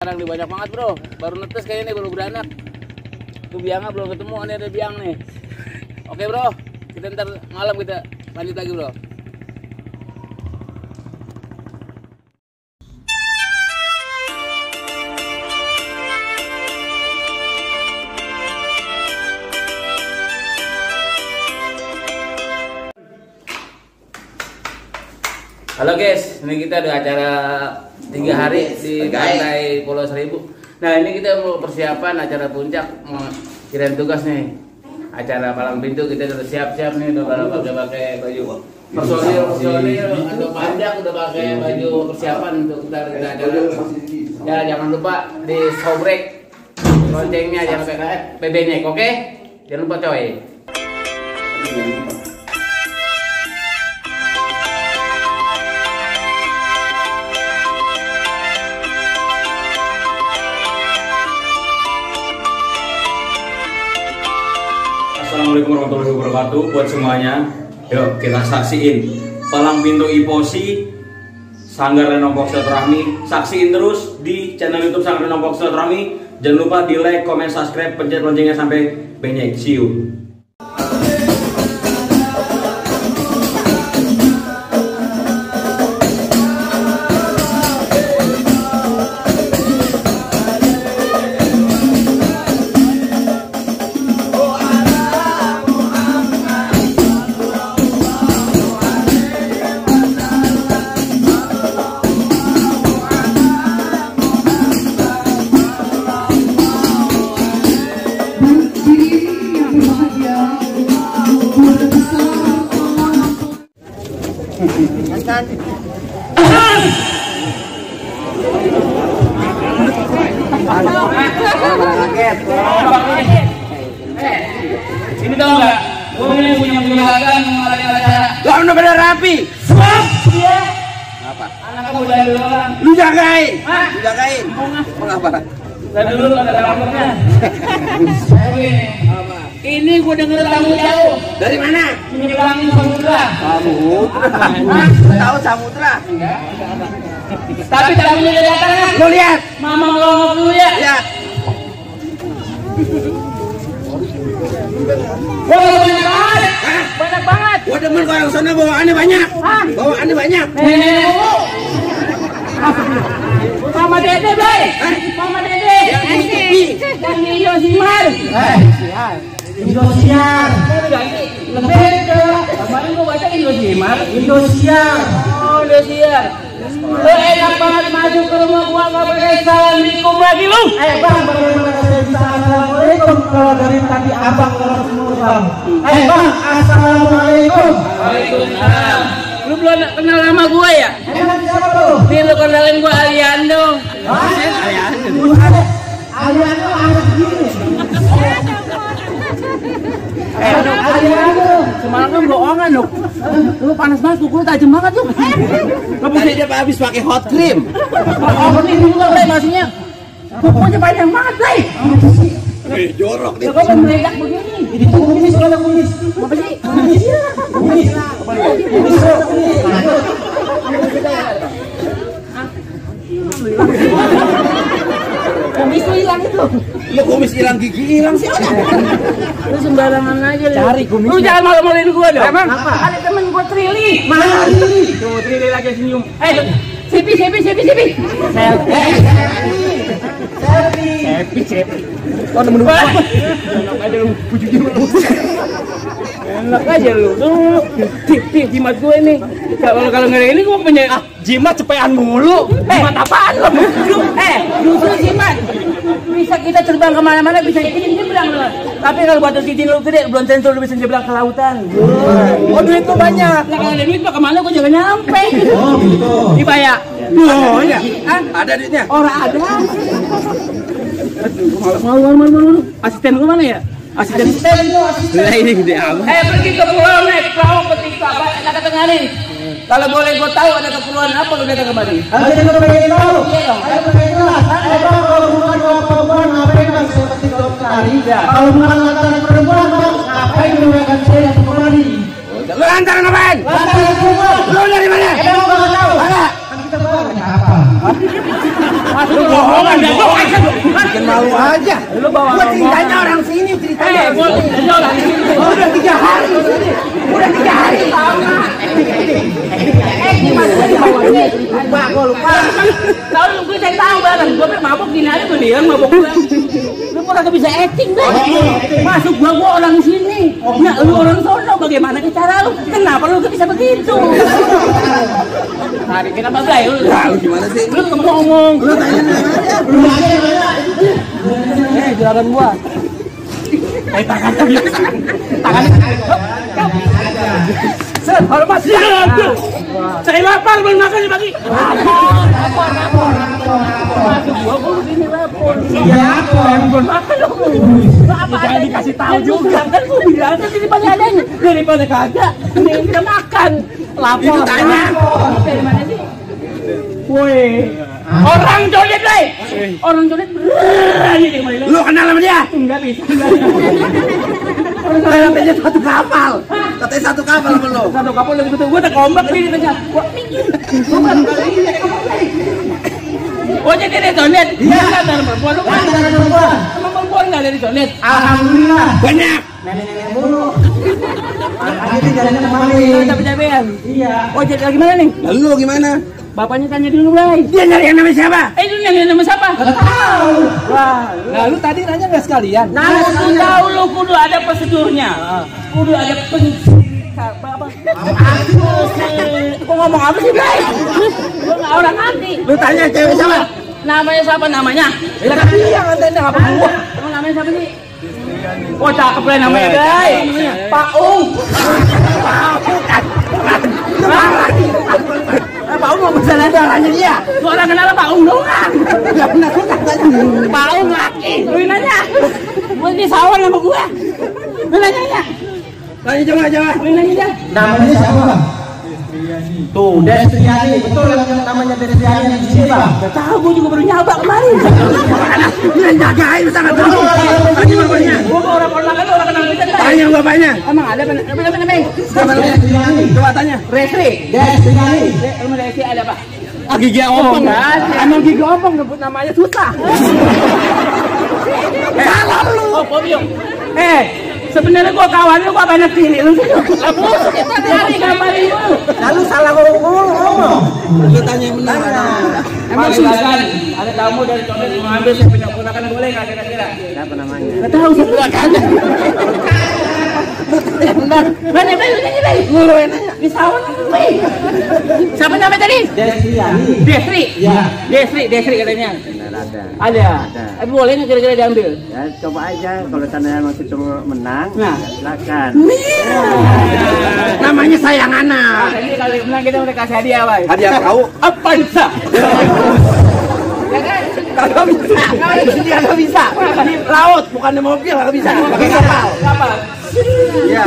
Sekarang di banyak banget bro, baru netes kayaknya nih, baru beranak. Tuh biangnya belum ketemu, ini ada biang nih. Oke bro, kita ntar malam kita lanjut lagi bro. Halo guys, ini kita ada acara 3 hari di pantai Pulau Seribu. Nah ini kita mau persiapan acara puncak, mau kirain tugas nih. Acara palang pintu kita udah siap-siap nih, udah pakai baju personil, udah panjang, udah pakai baju persiapan untuk kita acara. Ya jangan lupa di sobrek loncengnya, jangan pakai PB-nya, oke? Jangan lupa coy. Assalamualaikum warahmatullahi wabarakatuh buat semuanya. Yuk kita saksiin palang pintu IPOSI Sanggar Renompok Silaturahmi. Saksiin terus di channel YouTube Sanggar Renompok Silaturahmi. Jangan lupa di like, comment, subscribe, pencet loncengnya sampai banyak. See you. Ini tau nggak? Gue ini punya penjelasan mengenai acara. Lah udah pada rapi. Swap. Iya. Apa? Anak kamu jalan dulu orang. Lu jagain. Hah? Lu jagain. Mengapa? Dan dulu ada lapornya. Ini gue denger tamu jauh. Dari mana? Menyelangin samudra. Samudra. Tahu samudra? Enggak. Tapi tamunya dari atas. Lu lihat. Mama ngomong dulu ya. Lihat. Wah banyak banget. Banyak banget. Gua demen ke orang sana bawaannya banyak. Bawaannya banyak. Mama Dede, Blay. Mama Dede. Yang di Yosimar. Indosiar. Beda. Kemarin gua baca Yosimar. Indosiar. Oh, Indosiar. Lu enak banget masuk ke rumah gua nggak pakai assalamualaikum lagi lu. Bang, bagaimana assalamualaikum kalau dari tadi abang terus mulu bang. Bang, assalamualaikum. Waalaikumsalam. Lu belum kenal nama gua ya? Emang siapa tuh? Nih lu kenalin gua Aliando. Aliando anak gini. Aliando. Semalam kan bohongan lu. Lu panas banget, kuku tajam banget lu. Tadi dia habis pakai hot cream. Oh, ini juga Blay maksudnya. Kukunya panjang banget, Blay. Jorok nih. Kok meledak begini? Ini tuh kumis kalau kumis. Apa sih? Kumis. Kumis lu hilang itu. Lu kumis hilang, gigi hilang sih. Lu sembarangan aja lu. Cari kumis. Lu jangan malu-maluin gua dong. Emang? Apa? Ada temen gua Trili. Mana ini? Tuh Trili lagi senyum. Sipi. Sepi. Oh, nemen gua. Enak aja lu, bujuknya lu. Enak aja lu. Tuh, jimat gue nih. Kalau nggak ada ini gue punya Jimat cepean mulu. jimat apaan lu? Justru jimat. Bisa kita terbang kemana-mana, bisa ini nyebrang lu. Tapi kalau buat cincin lu gede, belum tentu lu bisa nyebrang ke lautan. Oh, duit tuh banyak. Nah, kalau ada duit mah kemana gue jangan nyampe. Oh, gitu. Dibayar. Oh iya. Ada duitnya. Orang ada. Malu. Asisten gue mana ya? Asisten itu. Lah ini gede amat. Pergi ke pulau naik perahu petik apa? Ada ketengahin. Kalau boleh gue tahu ada keperluan apa lu datang kemari? Ada yang pengen tahu. Iya dong. Ayo pengen jelas. Bang, kalau bukan perempuan ngapain bang saya petik laut tadi? Kalau bukan lantaran perempuan bang ngapain menggunakan saya untuk kemari? Lu lantaran apaan? Lantaran perempuan. Lu dari mana? Emang gua nggak tahu. Mana? Kan kita bawa apa? Masa Lu bohongan, bikin malu aja. Lu bawa Gua ceritanya orang sini, ceritanya. Udah 3 hari di sini. Udah 3 hari. Lupa, gua lupa. Tahu lu gue saya tahu banget. Gue mabuk gini aja tuh dia mabuk gue. Lu kok bisa acting deh. Masuk gua orang sini. Nah, lu orang sono bagaimana cara lu? Kenapa lu bisa begitu? Hari kenapa Blay? Lu Gimana sih? lu ngomong. Lu tanya aja. Juragan gua. Tangan. Set, hormat. Saya lapar belum makan pagi. Lapor. Masuk gua begini lapor. Iya, belum makan lu. Jangan dikasih tahu juga. Kan gua bilang kan ini pada adanya. Daripada kagak, mending kita makan. Lapor. Itu tanya. Dari mana sih? Woi. Orang jolet, Blay. Orang jolet berani di kemarin. Lu kenal sama dia? Enggak bisa. Katanya satu kapal. Katanya satu kapal sama lu. Satu kapal lebih betul. Gua tak kombak ini tanya. Gua minggir. Bukan kali ini. Oh jadi dia jolet. Iya. Ada perempuan lu kan? Ada perempuan. Sama perempuan enggak dari jolet. Alhamdulillah. Banyak. Nenek-nenek mulu. Akhirnya jalannya kemarin. Cabe-cabean. Iya. Oh jadi lagi mana nih? Lalu lu gimana? Bapaknya tanya dulu, Blay. Dia nyari yang namanya siapa? Itu nyari nama siapa? Tahu. Wah, Nah, lu tadi nanya nggak sekalian? nah kudu tahu lu kudu ada prosedurnya. Kudu ada apa? Kok ngomong apa sih, Blay? Lu nggak orang ngerti. Lu tanya cewek siapa? Namanya siapa namanya? Ya kan dia nganterin apa gua? Emang namanya siapa sih? Oh cakep Blay namanya, Blay. Pak Ung. Pak Ung mau pesan darahnya dia. Lu orang kenal Pak Ung doang. Nggak pernah gua katanya. Pak Ung laki. Lu nanya. Gua di sawah sama gua. Lu nanya. Tanya coba. Lu nanya dia. Namanya siapa, Bang? Tuh, Destriani. Betul yang namanya Destriani di sini, Bang. Gak tahu, gua juga baru nyaba kemarin. Yang jagain sangat terus. Tanya bapaknya. Gua ke orang-orang kan orang kenal kita. Tanya bapaknya. Emang ada apa namanya? Siapa namanya Destriani? Coba tanya. Resri. Destriani. Emang Resri ada apa? Gigi ompong. Emang gigi ompong nyebut namanya susah. Salah lu. Oh, Fobio. Sebenarnya gua kawan lu, gua banyak sini lu. Kita cari gambarin lu. Lalu salah ngomong. Lu tanya yang benar. Emang susah. Ada tamu dari Condet mau ambil saya punya ponakan boleh nggak kira-kira? Siapa namanya? Nggak tahu siapa namanya. Benar. Mana Blay? Lu yang nanya. Di sawah Blay. Siapa namanya tadi? Destriani. Desri. Ya. Desri katanya. Ada. Tapi boleh nggak kira-kira diambil? Ya coba aja kalau sana masih cuma menang, Nah. silakan. Namanya sayang anak. Ini kalau menang kita udah kasih hadiah, Bay. Hadiah kau? Apa bisa? Ya kan? Kagak bisa. Kagak bisa. Di laut, bukan di mobil, kagak bisa. Pakai kapal. Kapal. Iya.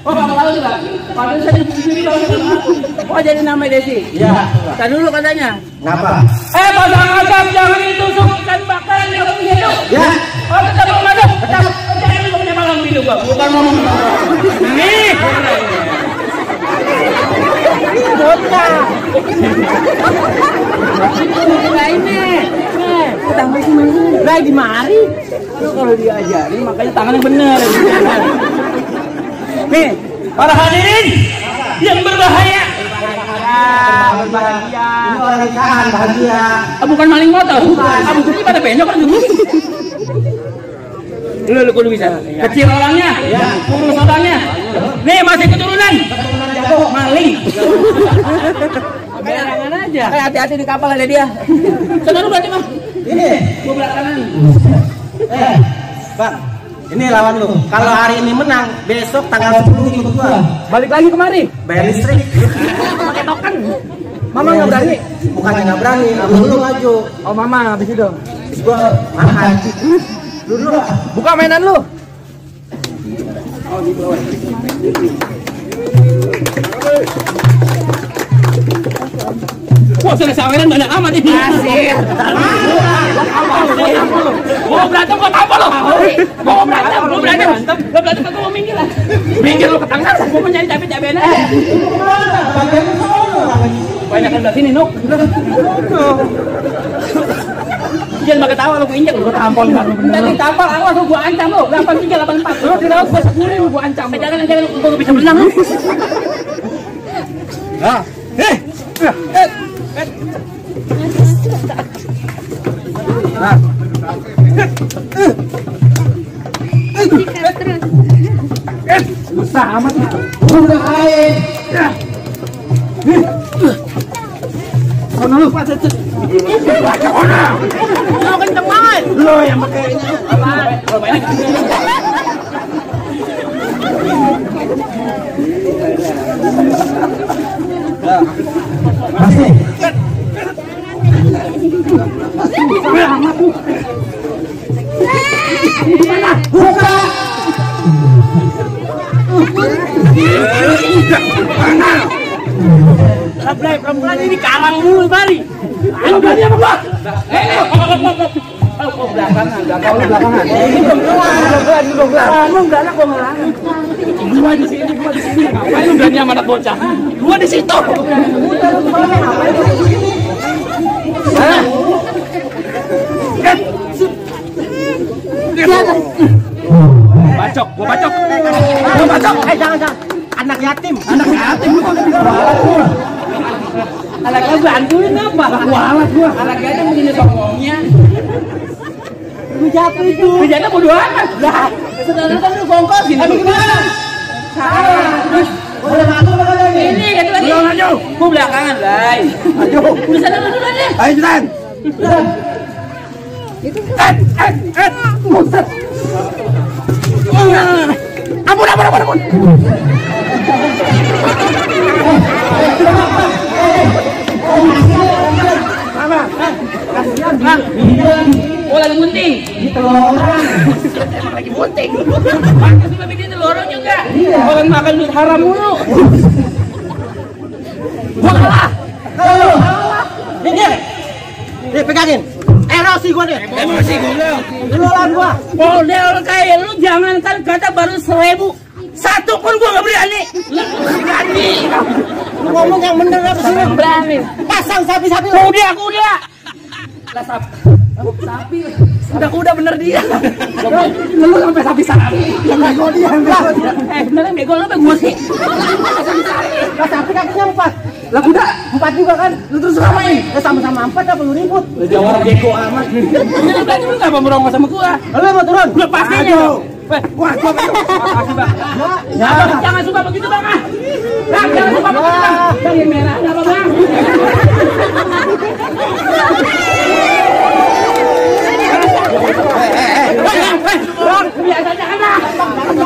Oh, kapal laut juga. Padahal saya di kalau oh jadi nama Desi. Iya. Tadi dulu katanya. Ngapa? Pasang agam jangan ditusuk ikan bakar yang punya itu. Ya. Oh, tetap mengadap. Tetap. Jangan lu punya malam hidup gua. Bukan ngomong. Nih. Ini. Tambah sini. Lah di mari. Lu kalau diajarin makanya tangannya bener. Nih, para hadirin yang berbahaya. Berbahagia. Ini orang nikahan bahagia. Bukan maling motor. Kamu sendiri pada penyok kan dulu. Lu kudu bisa. Kecil orangnya, kurus orangnya. Nih masih keturunan. Maling. Berangan aja. Hati-hati di kapal ada dia. Sana lu berarti mah. Ini. Gua belakangan. Bang. Ini lawan lu. Kalau hari ini menang, besok tanggal 10 ikut gua. Balik lagi kemari. Bayar listrik. Pakai token. Mama nggak berani. Bukannya nggak berani, lu maju. Oh mama habis itu. Gua makan. Dulu. Buka mainan lu. Wah, sudah saweran banyak amat ini. Asir. Mau berantem kok apa lo? Mau berantem. Gua berantem aku mau minggir lah. Minggir lu ke tengah, gua mau nyari capek-capekan aja. Banyak kan dari sini, Nuk. Jangan pakai tawa lu gue injek lu tampol enggak lu. Tadi tampol awas lu gua ancam lu. 83 84. Lu di laut gua 10 gua ancam. Jangan gua bisa berenang lu. Nah. Susah amat. Udah air. Kono lu pas itu. Lu kenceng banget. Lu yang pakainya. Apa? Lu main. Masih. Buka. Pelan-pelan ini kalang mulu bari. Ayo berani apa gua? Belakangan. Ini belum keluar. Lu enggak anak gua ngelarang. Gua di sini. Ngapain lu berani sama anak bocah? Gua di situ. Gua bacok. Jangan. Anak yatim lu kok anaknya bantuin apa? Kualat gua. Anak yatim begini songongnya. Lu jatuh itu. Kejadian bodo amat. Lah, saudara kan lu bongkar gini. Gimana? Salah. Terus boleh masuk apa lagi? Ini kan lagi. Maju. Gua belakangan, Lai. Maju. Udah sana dulu deh. Ayo jalan. Buset. Ampun. Oh lagi bunting. Lagi bunting. Tapi babi dia telurun juga. Orang makan duit haram mulu. Gua kalah. Nih pegangin. Emosi gua nih. Emosi gua. Lu lawan gua. Model kayak lu jangan kan kata baru 1000. Satu pun gua nggak berani. Berani. Lu ngomong yang bener apa sih? Berani. Pasang sapi-sapi. Kuda. Lah sapi. Kuda bener dia. Lu sampai sapi. Bego dia. Beneran bego lu apa gua sih? Lah sapi kakinya 4. Lah kuda 4 juga kan? lu terus samain. Sama-sama 4 apa lu ribut? Jawab bego amat. Berarti lu enggak mau merongos sama gua. Lu mau turun? Gua pastinya. Wah, gua makasih, Bang. Ya, jangan suka begitu, Bang. Bang, jangan suka begitu, Bang. Yang merah ada apa, Bang? Bang, biasa aja kan, Bang.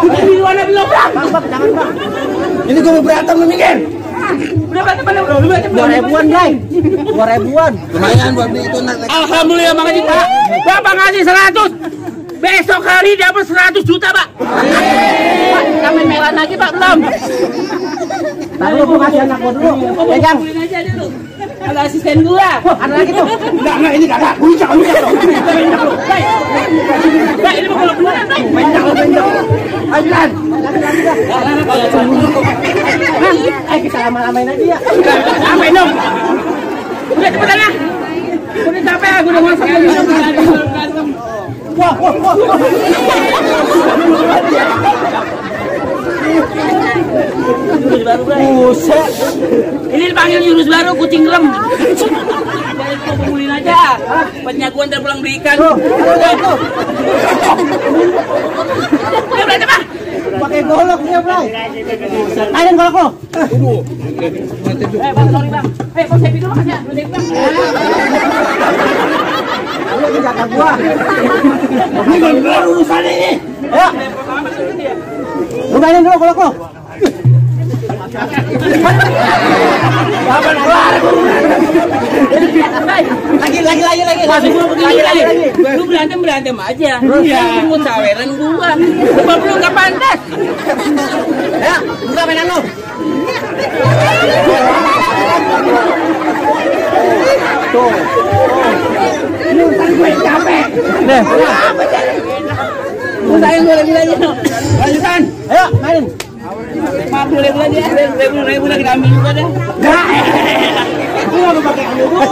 Ini warna belum, Bang. Bang, jangan, Bang. Ini gua mau berantem lu mikir. Udah berantem mana, Bro? Lu berantem 2.000-an, Bray. 2.000-an. Lumayan buat beli itu nak. Alhamdulillah, makasih, Pak. Bapak ngasih 100. Besok hari dapat 100 juta, Pak. Pak, kami merah lagi, Pak, belum. Taruh lu kasih anak gua dulu. Pegang. Aja dulu. Ada asisten gua. Ada lagi tuh. Enggak ini kagak. Puncak lu. Baik, ini mau kalau beneran, Bang. Pencak. Ayo jalan. Kita lama-lamain aja ya. Apa dong? Udah cepetan lah. Udah capek, aku udah masak. Wah. Jurus baru, Bray. Buset. Ini dipanggil jurus baru kucing rem. Dari kumpulin aja. Penyaguan dan pulang beli ikan. Udah berantem, Bang. Pakai golok dia, Bray. Mainin golok lo. Bang, sorry, Bang. Bang, saya dulu aja. Bang. Lu jatah gua. Ini baru urusan ini. Ya. Lu mainin dulu golok lo. Lagi. Lu berantem aja. Iya. Lu saweran gua. Sebab lu enggak pantas. Ya, buka mainan lo. Tuh. Ini urusan gue capek. Nih. Lu sayang boleh aja. Lanjutan. Ayo, mainin. Maaf boleh aja. Ribu lagi ambil juga deh. Lu enggak pakai ambil dulu.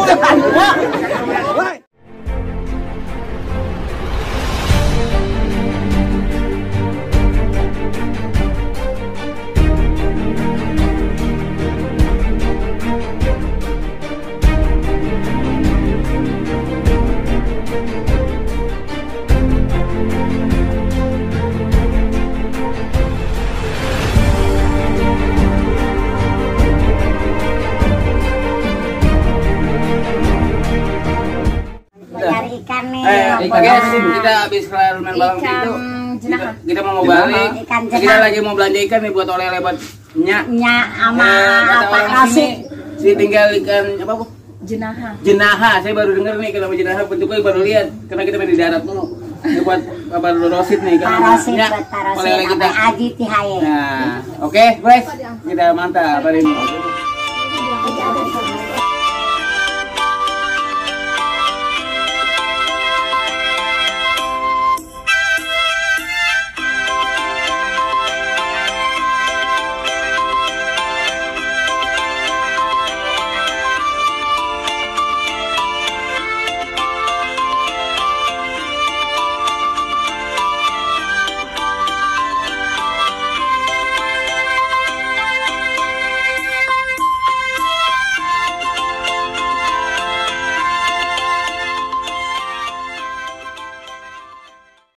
ikan nih. Guys, kita habis kelar main palang pintu. Kita mau balik. Kita lagi mau belanja ikan nih buat oleh-oleh buat Nyak. Nyak sama Pak Rasid. Si tinggal ikan apa Bu? Jenaha. Jenaha. Saya baru dengar nih kenapa jenaha, bentuknya baru lihat karena kita main di darat mulu. Ini buat Bapak Rosid nih kan. Parasit buat Parasit. Oleh-oleh kita. Aji Tihaye. Nah, oke guys. Kita mantap hari ini.